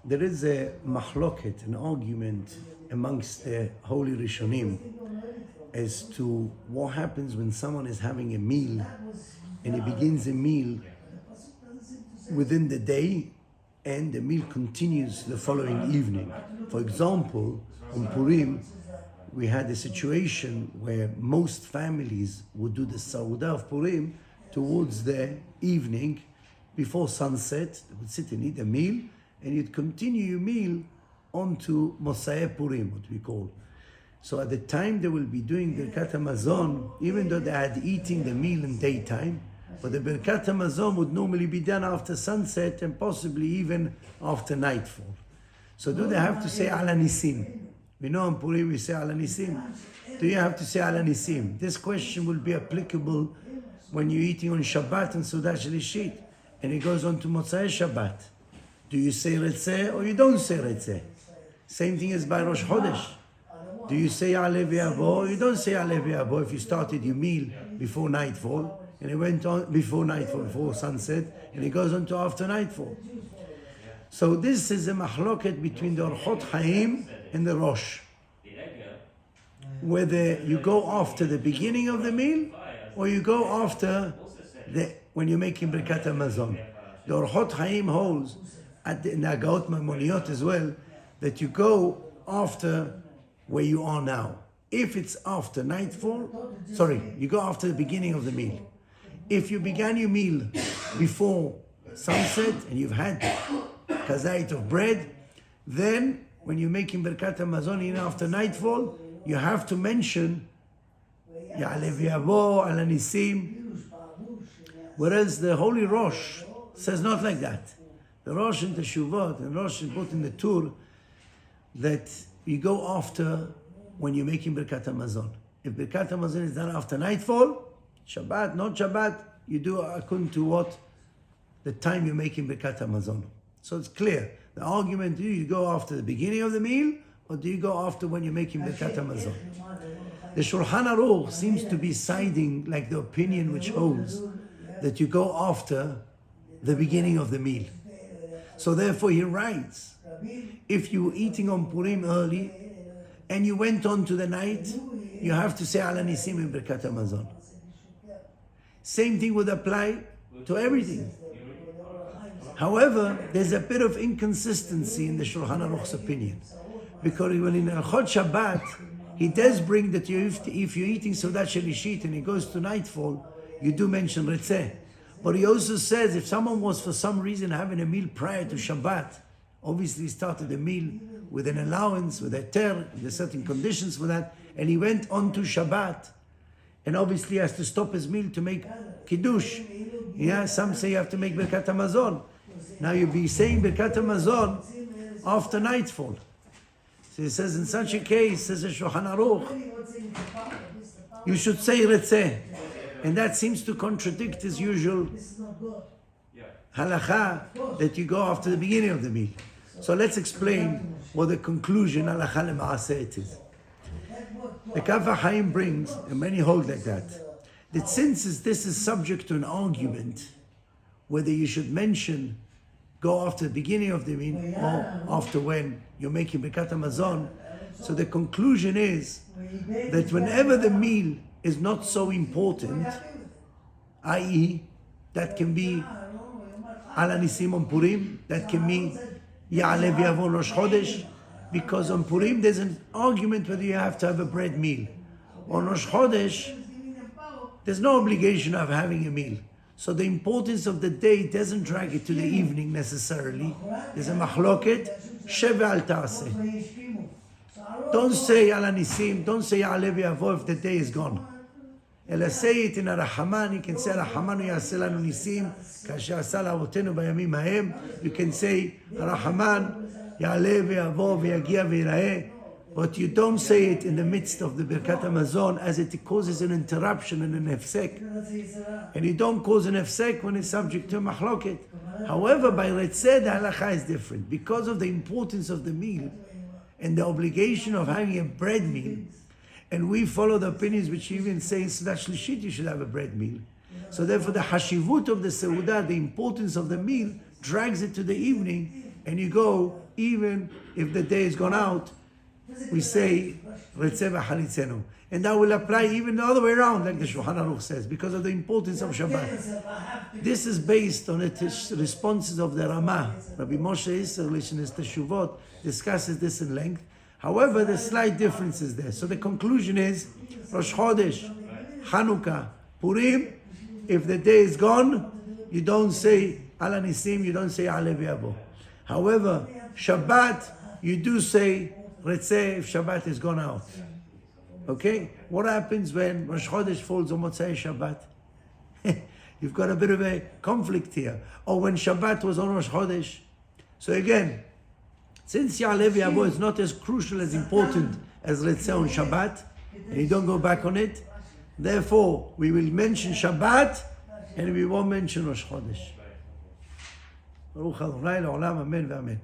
There is a mahloket, an argument amongst the holy Rishonim as to what happens when someone is having a meal and he begins a meal within the day and the meal continues the following evening. For example, on Purim, we had a situation where most families would do the Saudah of Purim towards the evening before sunset. They would sit and eat a meal, and you'd continue your meal onto Mosai Purim, what we call. So at the time they will be doing Birkat HaMazon, even though they had eating the meal in daytime, but the Birkat HaMazon would normally be done after sunset and possibly even after nightfall. So do they have to say Ala Nisim? We know in Purim we say Ala Nisim. Do you have to say Ala Nisim? This question will be applicable when you're eating on Shabbat and Sudah Shlishit, and it goes on to Motzai Shabbat. Do you say Retzeh or you don't say Retzeh? Same thing as by Rosh Chodesh. Do you say Aleh V'Yavo or you don't say Aleh V'Yavo if you started your meal before nightfall, and it went on before nightfall, before sunset, and it goes on to after nightfall. So this is a mahloket between the Orchot Chaim and the Rosh. Whether you go after the beginning of the meal or you go after when you're making Birkat HaMazon. The Orchot Chaim holds at the Nagaot Maimoniot as well that you go after where you are now. If it's after nightfall, you go after the beginning of the meal. If you began your meal before sunset and you've had kazait of bread, then when you're making Birkat HaMazon after nightfall, you have to mention Ya'aleh V'Yavo, Ala Nisim. Whereas the Holy Rosh says not like that. The Rosh in the Shuvot and Rosh put in the Tur that you go after when you're making Birkat HaMazon. If Birkat HaMazon is done after nightfall, Shabbat, not Shabbat, you do according to what the time you're making Birkat HaMazon. So it's clear. The argument, do you go after the beginning of the meal or do you go after when you're making Birkat HaMazon? The Shulchan Aruch seems to be siding like the opinion which holds that you go after the beginning of the meal. So therefore he writes, if you were eating on Purim early and you went on to the night, you have to say Ala Nisim in Birkat HaMazon. Same thing would apply to everything. However, there's a bit of inconsistency in the Shulchan Aruch's opinion. Because when in Al-Chod Shabbat, he does bring that if you're eating Seudat Shelishit and it goes to nightfall, you do mention Retzeh. But he also says if someone was for some reason having a meal prior to Shabbat, obviously he started the meal with an allowance, with a ter, there's certain conditions for that, and he went on to Shabbat, and obviously he has to stop his meal to make Kiddush. Yeah, some say you have to make Birkat HaMazon. Now you'll be saying Birkat HaMazon after nightfall. So he says in such a case, says the Shulchan Aruch, you should say Retzeh. And that seems to contradict his usual halacha that you go after the beginning of the meal. So let's explain what the conclusion halacha lema'aseh it is. The Kaf HaChaim brings, and many hold like that since this is subject to an argument, whether you should mention go after the beginning of the meal or after when you're making Birkat HaMazon. So the conclusion is that whenever the meal is not so important, i.e., that can be Ala Nisim on Purim, that can be Ya'aleh V'Yavo Rosh Chodesh, because on Purim there's an argument whether you have to have a bread meal. On Rosh Chodesh, there's no obligation of having a meal. So the importance of the day doesn't drag it to the evening necessarily. There's a machloket, Sheve al Ta'aseh. Don't say Ala Nisim, don't say Ya'aleh V'Yavo if the day is gone. Ela say it in a Rahaman, you can say Rahamanu Yaseh Lanu Nisim, Kasher Asa La'avotenu Bayamim Haem. You can say Rahaman Ya'aleh V'Yavo V'Yagia V'Yiraheh. But you don't say it in the midst of the Birkat HaMazon as it causes an interruption and an hefsek. And you don't cause an hefsek when it's subject to a mahloket. However, by Retzeh, the halacha is different. Because of the importance of the meal and the obligation of having a bread meal, and we follow the opinions which even say in Seudat Shlishit you should have a bread meal. So therefore the hashivut of the Seudah, the importance of the meal, drags it to the evening, and you go even if the day has gone out, we say Retzeh v'chalitzenu. And that will apply even the other way around, like the Shulchan Aruch says, because of the importance of Shabbat. This is based on the responses of the Ramah. Rabbi Moshe Isserlich in his Teshuvot discusses this in length. However, there's slight differences there. So the conclusion is, Rosh Chodesh, Chanukah, Purim, if the day is gone, you don't say Ala Nisim, you don't say Ale V'Yavo. However, Shabbat, you do say Retzeh if Shabbat is gone out. Okay? What happens when Rosh Chodesh falls on Motzei Shabbat? You've got a bit of a conflict here. Or when Shabbat was on Rosh Chodesh. So again, since Ya'aleh V'Yavo is not as crucial, as important as Retzeh on Shabbat, and you don't go back on it, therefore we will mention Shabbat and we won't mention Rosh Chodesh. Baruch Adonai Le'olam, Amen v'Amen.